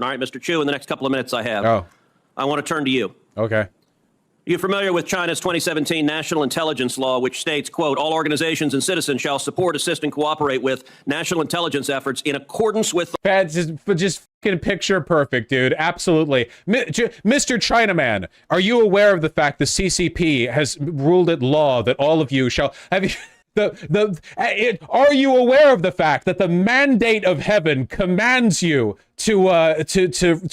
All right, Mr. Chu, in the next couple of minutes I have, I want to turn to you. Okay. You're familiar with China's 2017 National Intelligence Law, which states, quote, all organizations and citizens shall support, assist, and cooperate with national intelligence efforts in accordance with... Just fucking picture perfect, dude. Absolutely. Mr. Chinaman, are you aware of the fact the CCP has ruled it law that all of you shall... Have you... Are you aware of the fact that the mandate of heaven commands you to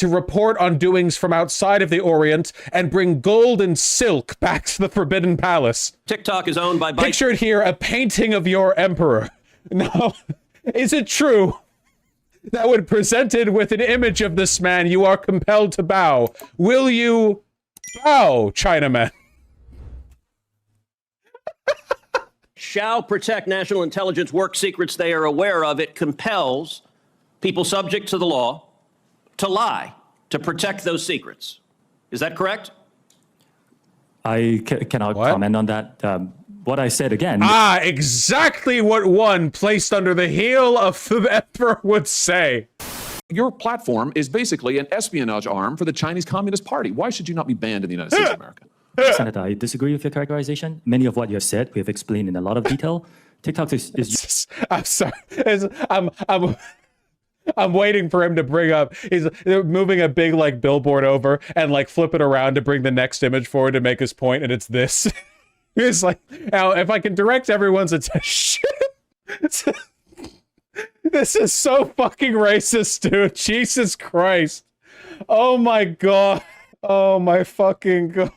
report on doings from outside of the Orient and bring gold and silk back to the Forbidden Palace? TikTok is owned by... Pictured here a painting of your emperor. Now, is it true that when presented with an image of this man, you are compelled to bow? Will you bow, Chinaman? Shall protect national intelligence work secrets they are aware of. It compels people subject to the law to lie, to protect those secrets. Is that correct? I cannot comment on that. What I said again... exactly what one placed under the heel of the emperor would say. Your platform is basically an espionage arm for the Chinese Communist Party. Why should you not be banned in the United States of America? Senator, I disagree with your characterization. Many of what you have said, we have explained in a lot of detail. TikTok is I'm sorry. I'm waiting for him to bring up. He's moving a big like billboard over and like flip it around to bring the next image forward to make his point, and it's this. It's like, now if I can direct everyone's attention. This is so fucking racist, dude. Jesus Christ. Oh my god. Oh my fucking god.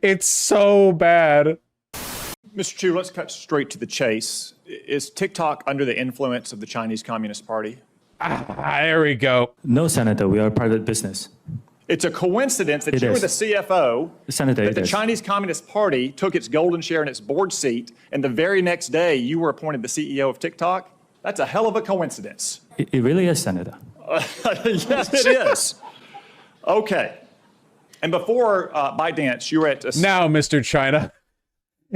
It's so bad. Mr. Chu, let's cut straight to the chase. Is TikTok under the influence of the Chinese Communist Party? There we go. No, Senator, we are a private business. It's a coincidence that you were the CFO, Senator, that the Chinese Communist Party took its golden share in its board seat, and the very next day you were appointed the CEO of TikTok? That's a hell of a coincidence. It really is, Senator. Yes, it is. Okay. And before ByteDance, you were at... Now, Mr. China,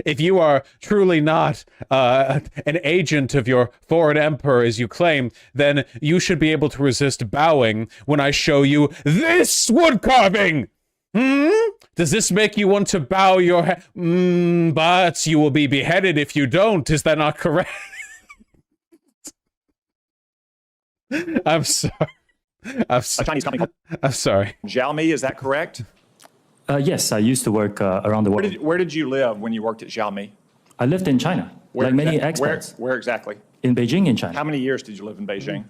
if you are truly not an agent of your foreign emperor, as you claim, then you should be able to resist bowing when I show you this wood carving. Does this make you want to bow your head? But you will be beheaded if you don't. Is that not correct? I'm sorry. A Chinese company. I'm sorry. Xiaomi, is that correct? Yes, I used to work around the world. Where did you live when you worked at Xiaomi? I lived in China, like many expats. Where exactly? In Beijing, in China. How many years did you live in Beijing?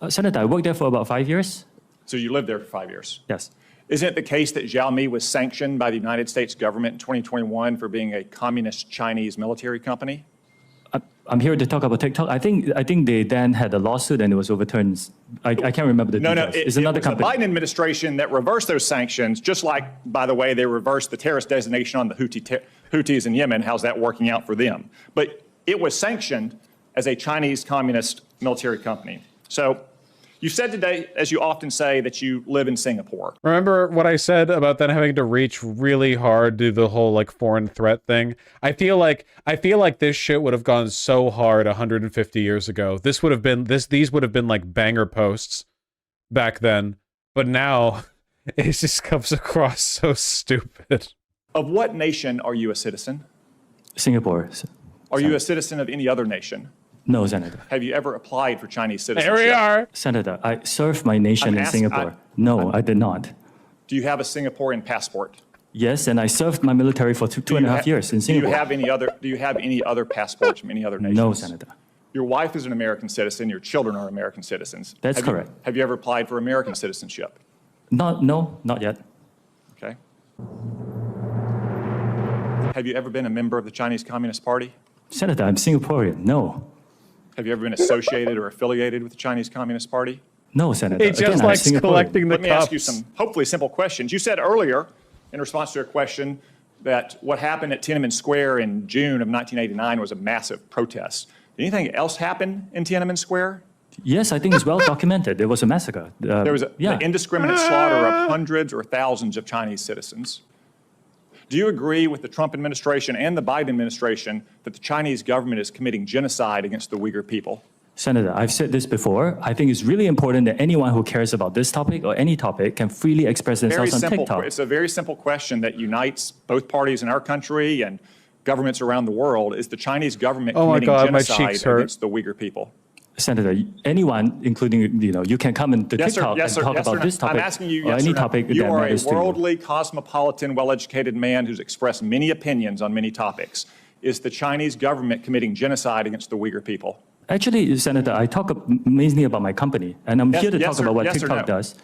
Senator, I worked there for about 5 years. So you lived there for 5 years? Yes. Isn't it the case that Xiaomi was sanctioned by the United States government in 2021 for being a communist Chinese military company? I'm here to talk about TikTok. I think they then had a lawsuit and it was overturned. I can't remember the details. No, it's another company. The Biden administration that reversed those sanctions, just like, by the way, they reversed the terrorist designation on the Houthis in Yemen. How's that working out for them? But it was sanctioned as a Chinese communist military company. So you said today, as you often say, that you live in Singapore. Remember what I said about then having to reach really hard to the whole like foreign threat thing? I feel like this shit would have gone so hard 150 years ago. These would have been like banger posts back then. But now it just comes across so stupid. Of what nation are you a citizen? Singapore. Are you a citizen of any other nation? No, Senator. Have you ever applied for Chinese citizenship? There we are. Senator, I served my nation in Singapore. No, I did not. Do you have a Singaporean passport? Yes, and I served my military for two and a half years in Singapore. Do you have any other passports from any other nations? No, Senator. Your wife is an American citizen. Your children are American citizens. That's correct. Have you ever applied for American citizenship? No, not yet. Okay. Have you ever been a member of the Chinese Communist Party? Senator, I'm Singaporean. No. Have you ever been associated or affiliated with the Chinese Communist Party? No, Senator. He just likes collecting the cups. Let me ask you some hopefully simple questions. You said earlier, in response to a question, that what happened at Tiananmen Square in June of 1989 was a massive protest. Did anything else happen in Tiananmen Square? Yes, I think it's well documented. There was a massacre. There was the indiscriminate slaughter of hundreds or thousands of Chinese citizens. Do you agree with the Trump administration and the Biden administration that the Chinese government is committing genocide against the Uyghur people? Senator, I've said this before. I think it's really important that anyone who cares about this topic or any topic can freely express themselves on TikTok. It's a very simple question that unites both parties in our country and governments around the world. Is the Chinese government committing genocide against the Uyghur people? Senator, anyone, including, you can come into TikTok and talk about this topic. I'm asking you, or yes any or no. topic You that are a matters to you. worldly, cosmopolitan, well-educated man who's expressed many opinions on many topics. Is the Chinese government committing genocide against the Uyghur people? Actually, Senator, I talk mainly about my company, and I'm here to talk about what TikTok does.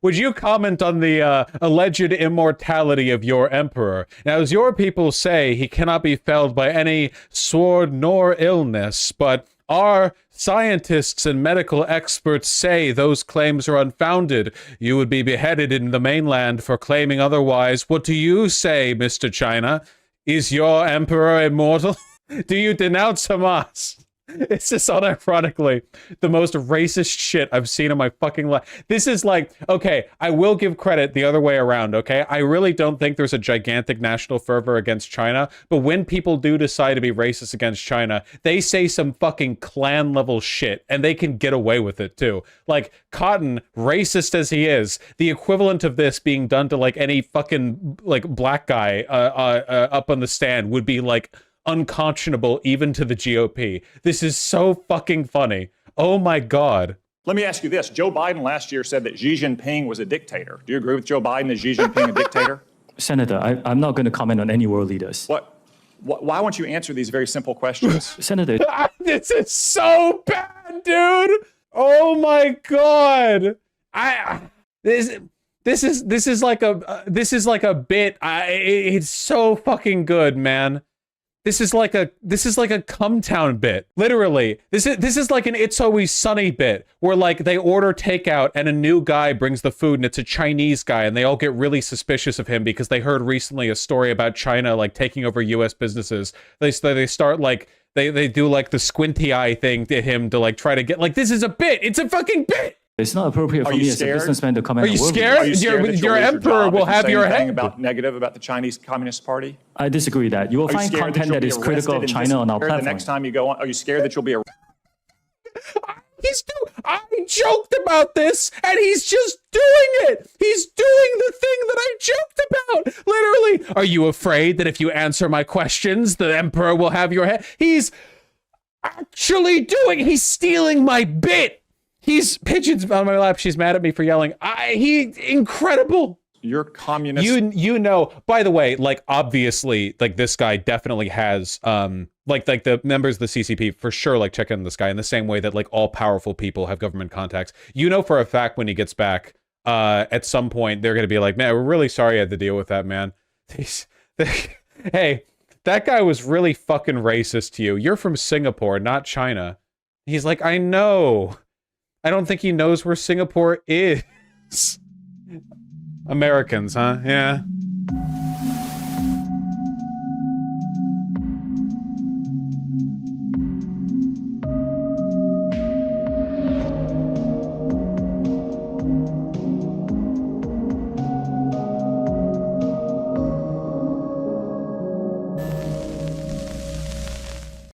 Would you comment on the alleged immortality of your emperor? Now, as your people say, he cannot be felled by any sword nor illness, but our scientists and medical experts say those claims are unfounded. You would be beheaded in the mainland for claiming otherwise. What do you say, Mr. China? Is your emperor immortal? Do you denounce Hamas? It's just unironically the most racist shit I've seen in my fucking life. This is like, okay, I will give credit the other way around, okay? I really don't think there's a gigantic national fervor against China, but when people do decide to be racist against China, they say some fucking clan level shit, and they can get away with it too. Like, Cotton, racist as he is, the equivalent of this being done to like any fucking like black guy up on the stand would be like unconscionable even to the GOP. This is so fucking funny. Oh my God. Let me ask you this. Joe Biden last year said that Xi Jinping was a dictator. Do you agree with Joe Biden? Is Xi Jinping a dictator? Senator, I'm not going to comment on any world leaders. Why won't you answer these very simple questions? Senator. This is so bad, dude. Oh my God. This is like a bit. It's so fucking good, man. This is like a Cumtown bit. Literally. This is like an It's Always Sunny bit where like they order takeout and a new guy brings the food and it's a Chinese guy and they all get really suspicious of him because they heard recently a story about China like taking over US businesses. They start like they do like the squinty eye thing to him to like try to get like, this is a bit. It's a fucking bit. It's not appropriate for me as a businessman to comment on world leaders. Are you scared? Your emperor will have your head. Negative about the Chinese Communist Party? I disagree that. You will find content that is critical of China on our platform. The next time you go on, are you scared that you'll be arrested? I joked about this, and he's just doing it. He's doing the thing that I joked about. Literally, are you afraid that if you answer my questions, the emperor will have your head? He's actually doing. He's stealing my bit. He's pigeons on my lap. She's mad at me for yelling. Incredible. You're communist. You know, by the way, like obviously, like this guy definitely has like the members of the CCP for sure like check in this guy in the same way that like all powerful people have government contacts. You know for a fact when he gets back, at some point they're gonna be like, man, we're really sorry you had to deal with that, man. Hey, that guy was really fucking racist to you. You're from Singapore, not China. He's like, I know. I don't think he knows where Singapore is. Americans, huh? Yeah.